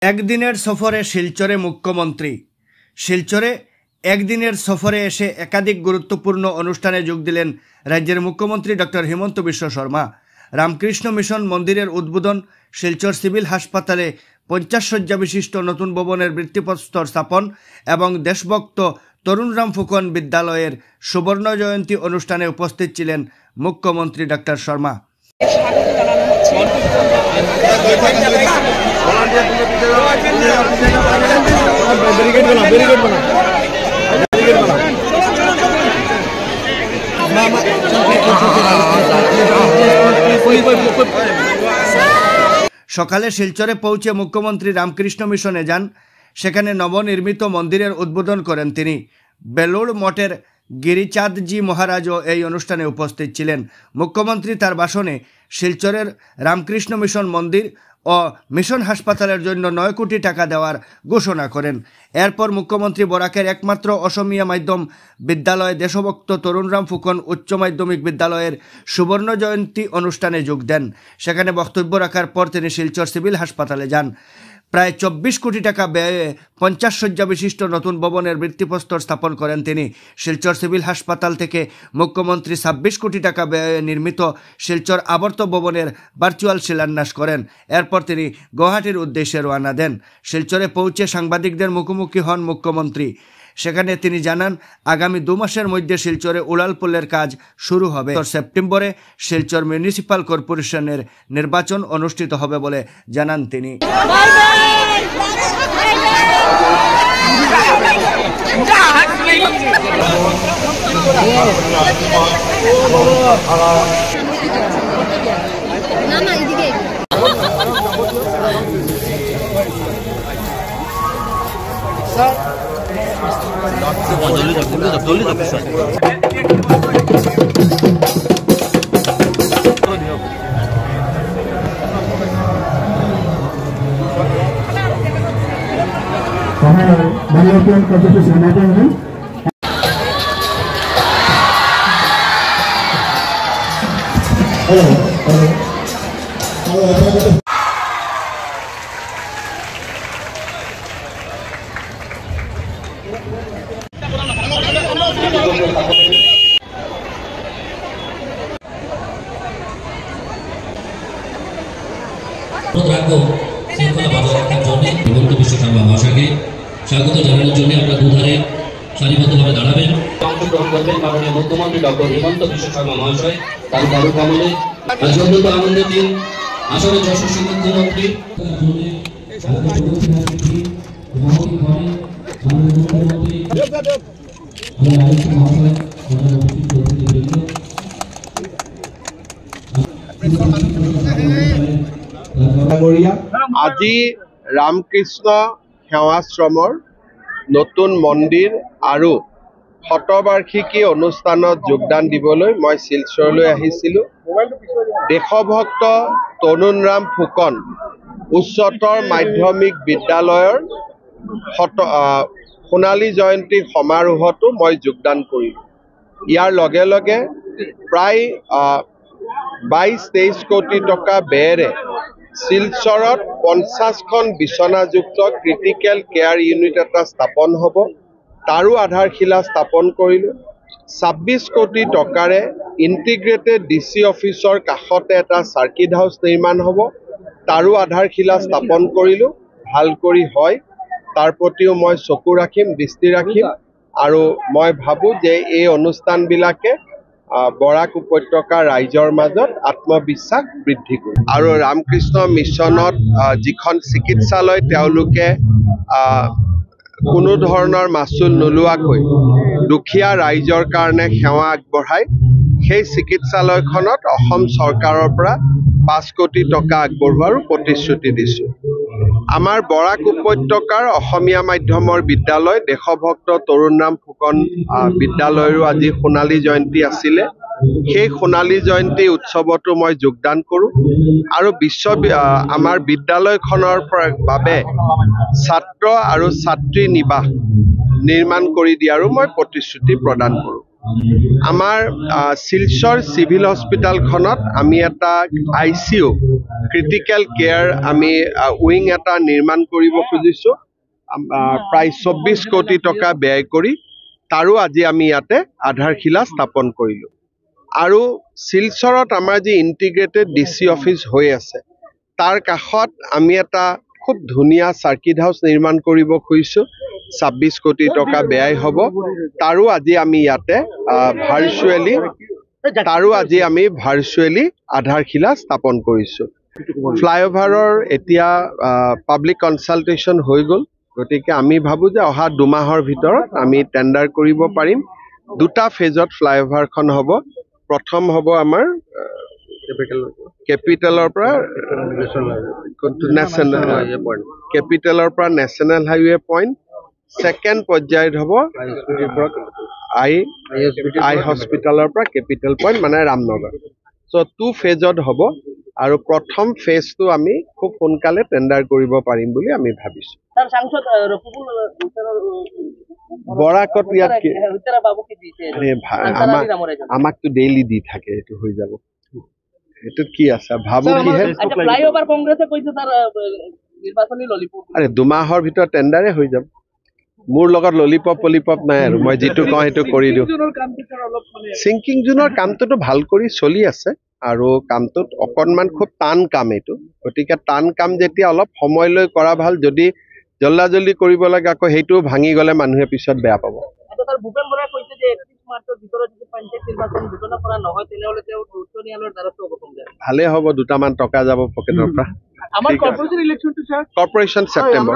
একদিনের সফরে শিলচরে মুখ্যমন্ত্রী। শিলচরে একদিনের সফরে এসে একাধিক গুরুত্বপূর্ণ অনুষ্ঠানে যোগ দিলেন রাজ্যের মুখ্যমন্ত্রী ডক্টর হিমন্ত বিশ্ব শর্মা। রামকৃষ্ণ মিশন মন্দিরের উদ্বোধন, শিলচর সিভিল হাসপাতালে 50 শয্যা বিশিষ্ট নতুন ভবনের ভিত্তিপ্রস্তর স্থাপন এবং দেশভক্ত তরুণরাম ফুকন বিদ্যালয়ের সুবর্ণ জয়ন্তী অনুষ্ঠানে উপস্থিত ছিলেন মুখ্যমন্ত্রী ডক্টর শর্মা। সকালে শিলচরে পৌঁছে মুখ্যমন্ত্রী রামকৃষ্ণ মিশনে যান। সেখানে নবনির্মিত মন্দিরের উদ্বোধন করেন তিনি। বেলুড় মঠের গিরিচাঁদজি মহারাজও এই অনুষ্ঠানে উপস্থিত ছিলেন। মুখ্যমন্ত্রী তার ভাষণে শিলচরের রামকৃষ্ণ মিশন মন্দির ও মিশন হাসপাতালের জন্য 9 কোটি টাকা দেওয়ার ঘোষণা করেন। এরপর মুখ্যমন্ত্রী বরাকের একমাত্র অসমীয়া মাধ্যম বিদ্যালয় দেশভক্ত তরুণরাম ফুকন উচ্চ মাধ্যমিক বিদ্যালয়ের সুবর্ণ জয়ন্তী অনুষ্ঠানে যোগ দেন। সেখানে বক্তব্য রাখার পর তিনি শিলচর সিভিল হাসপাতালে যান। প্রায় 24 কোটি টাকা ব্যয়ে 50 শয্যা বিশিষ্ট নতুন ভবনের ভিত্তিপ্রস্তর স্থাপন করেন তিনি। শিলচর সিভিল হাসপাতাল থেকে মুখ্যমন্ত্রী 26 কোটি টাকা ব্যয়ে নির্মিত শিলচর আবর্ত ভবনের ভার্চুয়াল শিলান্যাস করেন। এরপর তিনি গুয়াহাটির উদ্দেশ্যে রওনা দেন। শিলচরে পৌঁছে সাংবাদিকদের মুখোমুখি হন মুখ্যমন্ত্রী। সেখানে তিনি জানান, আগামী 2 মাসের মধ্যে শিলচরে উড়ালপুলের কাজ শুরু হবে। সেপ্টেম্বরে শিলচর মিউনিসিপাল কর্পোরেশনের নির্বাচন অনুষ্ঠিত হবে বলে জানান তিনি। হিমন্ত বিশ্ব শর্মা মহাশয়কে স্বাগত জানানোর জন্য আমরা দুধারে সারিবদ্ধভাবে দাঁড়াবেন, অংশগ্রহণ করবেন মাননীয় মুখ্যমন্ত্রী ডক্টর হিমন্ত বিশ্ব শর্মা মহাশয়। তার কারুক আমলে আজ অত্যন্ত আনন্দের দিন। আসলে যশস্বী মুখ্যমন্ত্রী আজি ৰামকৃষ্ণ সেৱাশ্ৰমৰ নতুন মন্দিৰ আৰু শতবাৰ্ষিকী অনুষ্ঠানত যোগদান দিবলৈ মই শিলচৰলৈ আহিছিলোঁ। দেশভক্ত তৰুণৰাম ফুকন উচ্চতৰ মাধ্যমিক বিদ্যালয়ৰ সোণালী জয়ন্তী সমাৰোহতো মই যোগদান কৰিলোঁ। ইয়াৰ লগে লগে প্ৰায় 22-23 কোটি টকা ব্যয়েৰে শিলচৰত 50খন বিচনাযুক্ত ক্ৰিটিকেল কেয়াৰ ইউনিট এটা স্থাপন হ'ব। তাৰো আধাৰশিলা স্থাপন কৰিলোঁ। 26 কোটি টকাৰে ইণ্টিগ্ৰেটেড DC অফিচৰ কাষতে এটা চাৰ্কিট হাউচ নিৰ্মাণ হ'ব। তাৰো আধাৰশিলা স্থাপন কৰিলোঁ। ভাল কৰি হয় তাৰ প্ৰতিও মই চকু ৰাখিম, দৃষ্টি ৰাখিম আৰু মই ভাবোঁ যে এই অনুষ্ঠানবিলাকে বৰাক উপত্যকা ৰাইজৰ মাজত আত্মবিশ্বাস বৃদ্ধি কৰে। আৰু ৰামকৃষ্ণ মিছনত যিখন চিকিৎসালয় তেওঁলোকে কোনো ধৰণৰ মাচুল নোলোৱাকৈ দুখীয়া ৰাইজৰ কাৰণে সেৱা আগবঢ়ায়, সেই চিকিৎসালয়খনত অসম চৰকাৰৰ পৰা 5 কোটি টকা আগবঢ়োৱাৰো প্ৰতিশ্ৰুতি দিছোঁ। আমাৰ বৰাক উপত্যকাৰ অসমীয়া মাধ্যমৰ বিদ্যালয় দেশভক্ত তৰুণৰাম ফুকন বিদ্যালয়ৰো আজি সোণালী জয়ন্তী আছিলে। সেই সোণালী জয়ন্তী উৎসৱতো মই যোগদান কৰোঁ আৰু আমাৰ বিদ্যালয়খনৰ বাবে ছাত্ৰ আৰু ছাত্ৰী নিবাস নিৰ্মাণ কৰি দিয়াৰো মই প্ৰতিশ্ৰুতি প্ৰদান কৰোঁ। আমাৰ শিলচৰ চিভিল হস্পিটেলখনত আমি এটা ICU ক্ৰিটিকেল কেয়াৰ আমি উইং এটা নিৰ্মাণ কৰিব খুজিছোঁ প্ৰায় 24 কোটি টকা ব্যয় কৰি তাৰো আজি আমি ইয়াতে আধাৰশিলা স্থাপন কৰিলোঁ আৰু শিলচৰত আমাৰ যি ইণ্টিগ্ৰেটেড DC অফিচ হৈ আছে তাৰ কাষত আমি এটা খুব ধুনীয়া চাৰ্কিট হাউচ নিৰ্মাণ কৰিব খুজিছোঁ 26 কোটি টকা ব্যয় হ'ব তাৰো আজি আমি ইয়াতে ভাৰ্চুৱেলি আধাৰশিলা স্থাপন কৰিছোঁ ফ্লাইঅভাৰৰ এতিয়া পাব্লিক কনচালটেশ্যন হৈ গ'ল গতিকে আমি ভাবোঁ যে অহা 2 মাহৰ ভিতৰত আমি টেণ্ডাৰ কৰিব পাৰিম 2টা ফেজত ফ্লাইঅভাৰখন হ'ব প্ৰথম হ'ব আমাৰ কেপিটেলৰ পৰা নেশ্যনেল হাইৱে পইণ্ট ছেকেণ্ড পৰ্যায়ত হ'ব আই হস্পিটেলৰ পৰা কেপিটেল পইণ্ট মানে ৰামনগৰ চ' 2 ফেজত হ'ব আৰু প্ৰথম ফেজটো আমি খুব সোনকালে টেণ্ডাৰ কৰিব পাৰিম বুলি আমি ভাবিছোঁ বৰাকত ইয়াত আমাকতো ডেইলি দি থাকে এইটো হৈ যাব এইটোত কি আছে ভাবো কিহে আৰে 2 মাহৰ ভিতৰত টেণ্ডাৰে হৈ যাব মোৰ লগত ললিপপ নাই আৰু মই যিটো কওঁ সেইটো কৰি দিওঁ চিংকিং জোনৰ কামটোতো ভাল কৰি চলি আছে আৰু কামটোত অকণমান খুব টান কাম এইটো গতিকে টান কাম যেতিয়া অলপ সময় লৈ কৰা ভাল যদি জল্দি কৰিব লাগে আকৌ সেইটো ভাঙি গ'লে মানুহে পিছত বেয়া পাব ভালে হ'ব 2টামান টকা যাব পকেটৰ পৰা কৰ্পৰেশ্যন ছেপ্টেম্বৰ